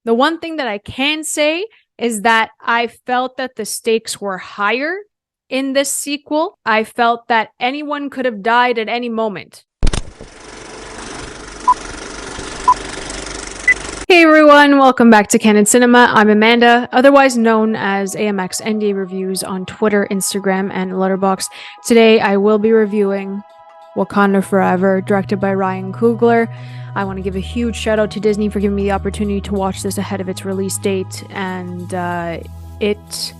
The one thing that I can say is that I felt that the stakes were higher in this sequel. I felt that anyone could have died at any moment. Hey everyone, welcome back to Candid Cinema. I'm Amanda, otherwise known as AMX ND Reviews on Twitter, Instagram, and Letterboxd. Today I will be reviewing Wakanda Forever, directed by Ryan Coogler. I want to give a huge shout out to Disney for giving me the opportunity to watch this ahead of its release date, and it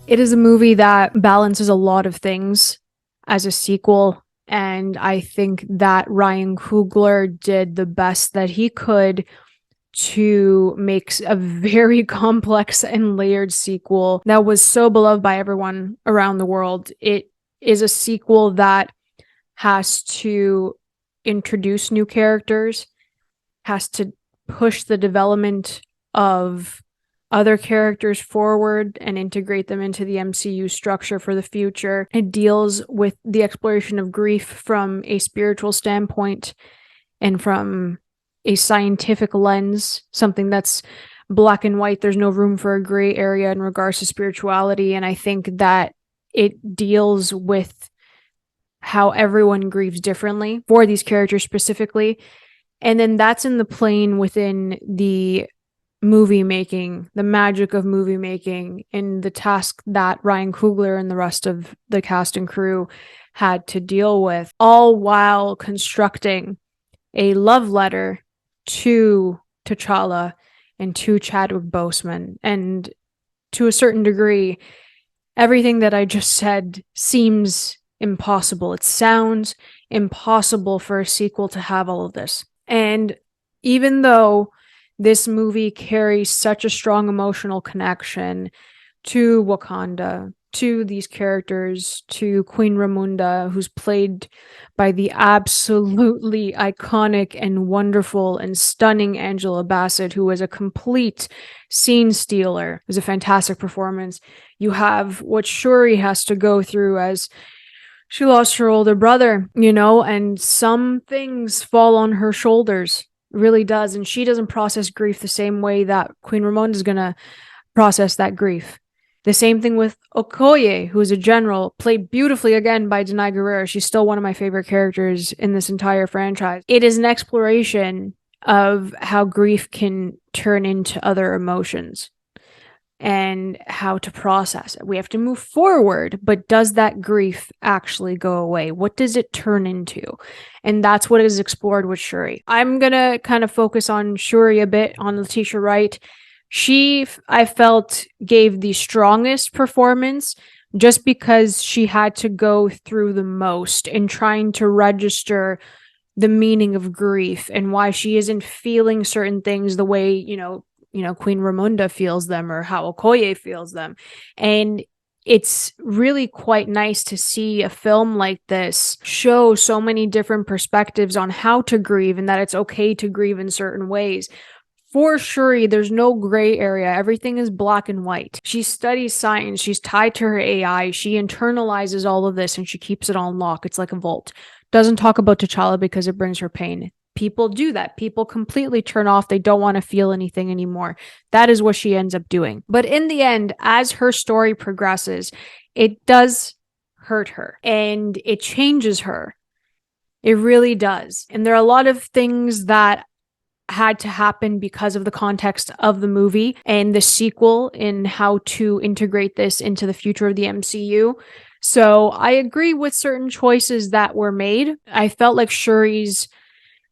is a movie that balances a lot of things as a sequel. And I think that Ryan Coogler did the best that he could to make a very complex and layered sequel that was so beloved by everyone around the world. It is a sequel that has to introduce new characters, has to push the development of other characters forward and integrate them into the MCU structure for the future. It deals with the exploration of grief from a spiritual standpoint and from a scientific lens, something that's black and white. There's no room for a gray area in regards to spirituality. And I think that it deals with how everyone grieves differently for these characters specifically. And then that's in the plane within the movie making, the magic of movie making, and the task that Ryan Coogler and the rest of the cast and crew had to deal with, all while constructing a love letter to T'Challa and to Chadwick Boseman. And to a certain degree, everything that I just said seems impossible. It sounds impossible for a sequel to have all of this. And even though this movie carries such a strong emotional connection to Wakanda, to these characters, to Queen Ramonda, who's played by the absolutely iconic and wonderful and stunning Angela Bassett, who was a complete scene stealer. It was a fantastic performance. You have what Shuri has to go through as she lost her older brother, and some things fall on her shoulders. Really does. And she doesn't process grief the same way that Queen Ramonda is going to process that grief. The same thing with Okoye, who is a general, played beautifully again by Denai Guerrero. She's still one of my favorite characters in this entire franchise. It is an exploration of how grief can turn into other emotions and how to process it. We have to move forward, but does that grief actually go away? What does it turn into? And that's what is explored with Shuri. I'm going to kind of focus on Shuri a bit, on Letitia Wright. She, I felt, gave the strongest performance just because she had to go through the most in trying to register the meaning of grief and why she isn't feeling certain things the way, Queen Ramonda feels them or how Okoye feels them. And it's really quite nice to see a film like this show so many different perspectives on how to grieve and that it's okay to grieve in certain ways. For Shuri, there's no gray area. Everything is black and white. She studies science. She's tied to her AI. She internalizes all of this and she keeps it on lock. It's like a vault. Doesn't talk about T'Challa because it brings her pain. People do that. People completely turn off. They don't want to feel anything anymore. That is what she ends up doing. But in the end, as her story progresses, it does hurt her and it changes her. It really does. And there are a lot of things that had to happen because of the context of the movie and the sequel in how to integrate this into the future of the MCU. So I agree with certain choices that were made. I felt like Shuri's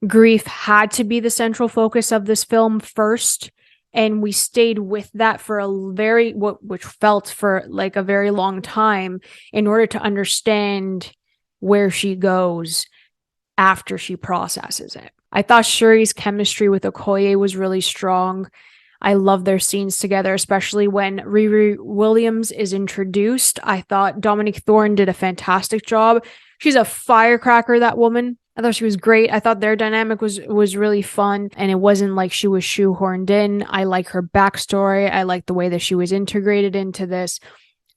grief had to be the central focus of this film first, and we stayed with that for which felt for like a very long time in order to understand where she goes after she processes it. I thought Shuri's chemistry with Okoye was really strong. I love their scenes together, especially when Riri Williams is introduced. I thought Dominique Thorne did a fantastic job. She's a firecracker, that woman. I thought she was great. I thought their dynamic was really fun, and it wasn't like she was shoehorned in. I like her backstory. I like the way that she was integrated into this.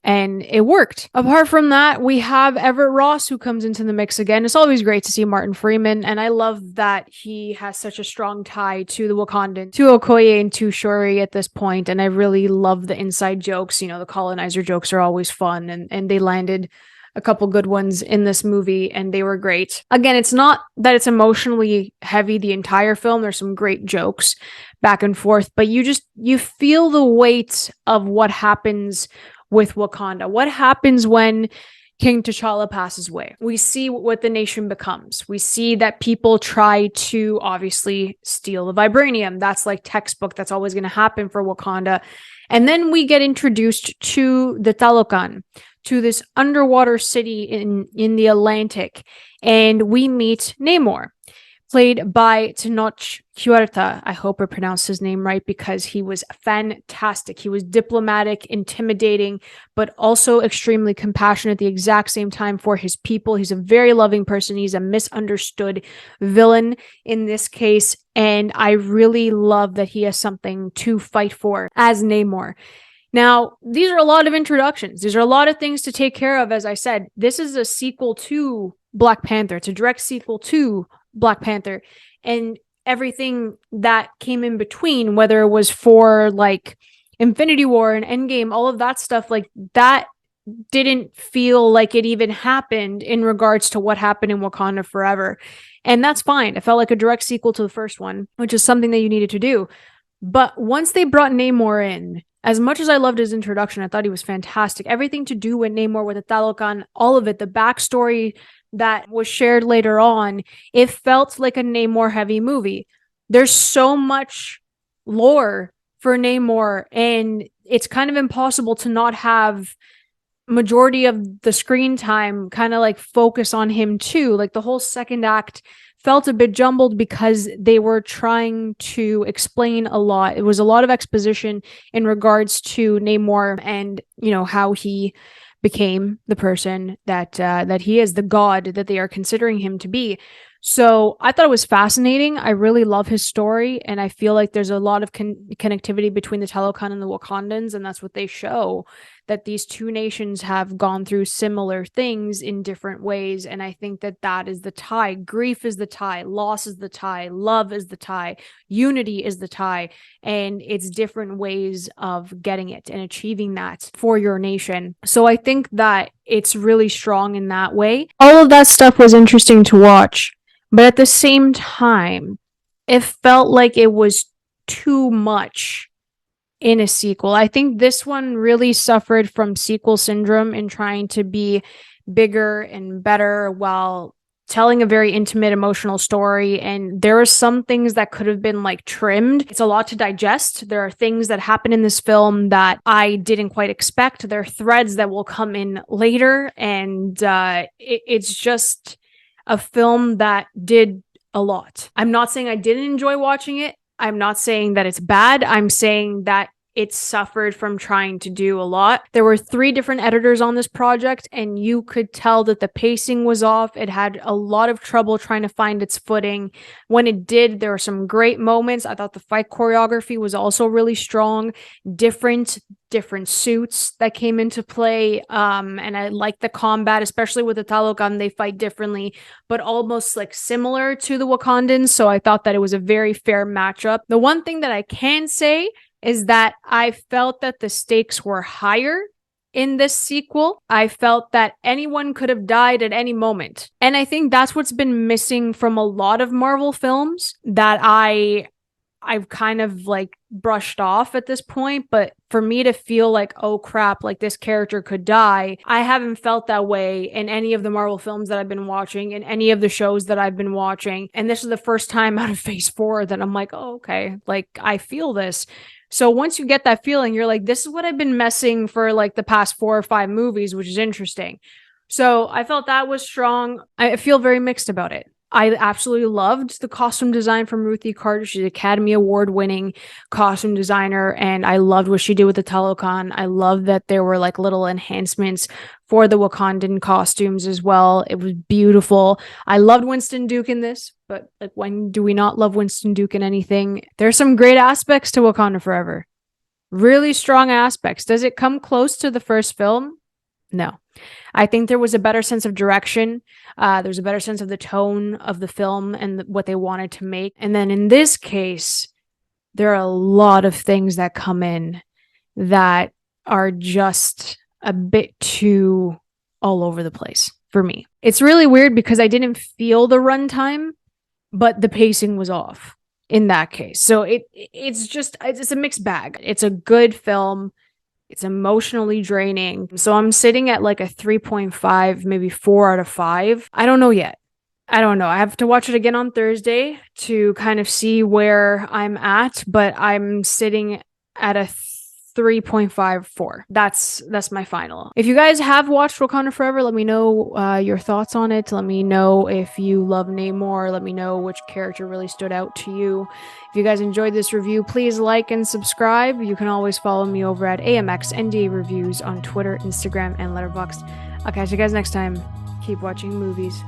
and it worked. Apart from that, we have Everett Ross, who comes into the mix again. It's always great to see Martin Freeman, and I love that he has such a strong tie to the Wakandan, to Okoye and to Shuri at this point, and I really love the inside jokes. You know, the colonizer jokes are always fun, and they landed a couple good ones in this movie, and they were great. Again, it's not that it's emotionally heavy the entire film. There's some great jokes back and forth, but you feel the weight of what happens with Wakanda. What happens when King T'Challa passes away? We see what the nation becomes. We see that people try to obviously steal the vibranium. That's like textbook. That's always going to happen for Wakanda. And then we get introduced to the Talokan, to this underwater city in the Atlantic, and we meet Namor, played by Tenoch Huerta. I hope I pronounced his name right, because he was fantastic. He was diplomatic, intimidating, but also extremely compassionate at the exact same time for his people. He's a very loving person. He's a misunderstood villain in this case, and I really love that he has something to fight for as Namor. Now, these are a lot of introductions. These are a lot of things to take care of. As I said, this is a sequel to Black Panther. It's a direct sequel to Black Panther. And everything that came in between, whether it was for like Infinity War and Endgame, all of that stuff, like that didn't feel like it even happened in regards to what happened in Wakanda Forever. And that's fine. It felt like a direct sequel to the first one, which is something that you needed to do. But once they brought Namor in, as much as I loved his introduction, I thought he was fantastic. Everything to do with Namor, with the Talokan, all of it, the backstory that was shared later on, it felt like a Namor-heavy movie. There's so much lore for Namor, and it's kind of impossible to not have majority of the screen time kind of like focus on him too. Like the whole second act felt a bit jumbled because they were trying to explain a lot. It was a lot of exposition in regards to Namor and, you know, how he became the person that he is, the god that they are considering him to be. So I thought it was fascinating. I really love his story, and I feel like there's a lot of connectivity between the Talokan and the Wakandans, and that's what they show, that these two nations have gone through similar things in different ways, and I think that that is the tie. Grief is the tie, loss is the tie, love is the tie, unity is the tie, and it's different ways of getting it and achieving that for your nation. So I think that it's really strong in that way. All of that stuff was interesting to watch. But at the same time, it felt like it was too much in a sequel. I think this one really suffered from sequel syndrome in trying to be bigger and better while telling a very intimate, emotional story. And there are some things that could have been like trimmed. It's a lot to digest. There are things that happen in this film that I didn't quite expect. There are threads that will come in later. And it's just a film that did a lot. I'm not saying I didn't enjoy watching it. I'm not saying that it's bad. I'm saying that it suffered from trying to do a lot. There were 3 different editors on this project, and you could tell that the pacing was off. It had a lot of trouble trying to find its footing. When it did, there were some great moments. I thought the fight choreography was also really strong. Different suits that came into play. And I like the combat, especially with the Talokan. They fight differently, but almost like similar to the Wakandans. So I thought that it was a very fair matchup. The one thing that I can say is that I felt that the stakes were higher in this sequel. I felt that anyone could have died at any moment. And I think that's what's been missing from a lot of Marvel films that I've kind of like brushed off at this point. But for me to feel like, oh crap, like this character could die, I haven't felt that way in any of the Marvel films that I've been watching, in any of the shows that I've been watching. And this is the first time out of Phase 4 that I'm like, oh, okay, like I feel this. So once you get that feeling, you're like, this is what I've been messing for like the past 4 or 5 movies, which is interesting. So I felt that was strong. I feel very mixed about it. I absolutely loved the costume design from Ruthie Carter. She's an Academy Award winning costume designer, and I loved what she did with the Talokan. I love that there were like little enhancements for the Wakandan costumes as well. It was beautiful. I loved Winston Duke in this, but like, when do we not love Winston Duke in anything? There's some great aspects to Wakanda Forever. Really strong aspects. Does it come close to the first film? No. I think there was a better sense of direction. There's a better sense of the tone of the film and what they wanted to make. And then in this case, there are a lot of things that come in that are just a bit too all over the place for me. It's really weird because I didn't feel the runtime, but the pacing was off in that case. So it's a mixed bag. It's a good film. It's emotionally draining. So I'm sitting at like a 3.5, maybe 4 out of 5. I don't know yet. I don't know. I have to watch it again on Thursday to kind of see where I'm at, but I'm sitting at a 3.54. That's my final. If you guys have watched Wakanda Forever, let me know your thoughts on it. Let me know if you love Namor. Let me know which character really stood out to you. If you guys enjoyed this review, please like and subscribe. You can always follow me over at AMXNDA Reviews on Twitter, Instagram, and Letterboxd. I'll catch you guys next time. Keep watching movies.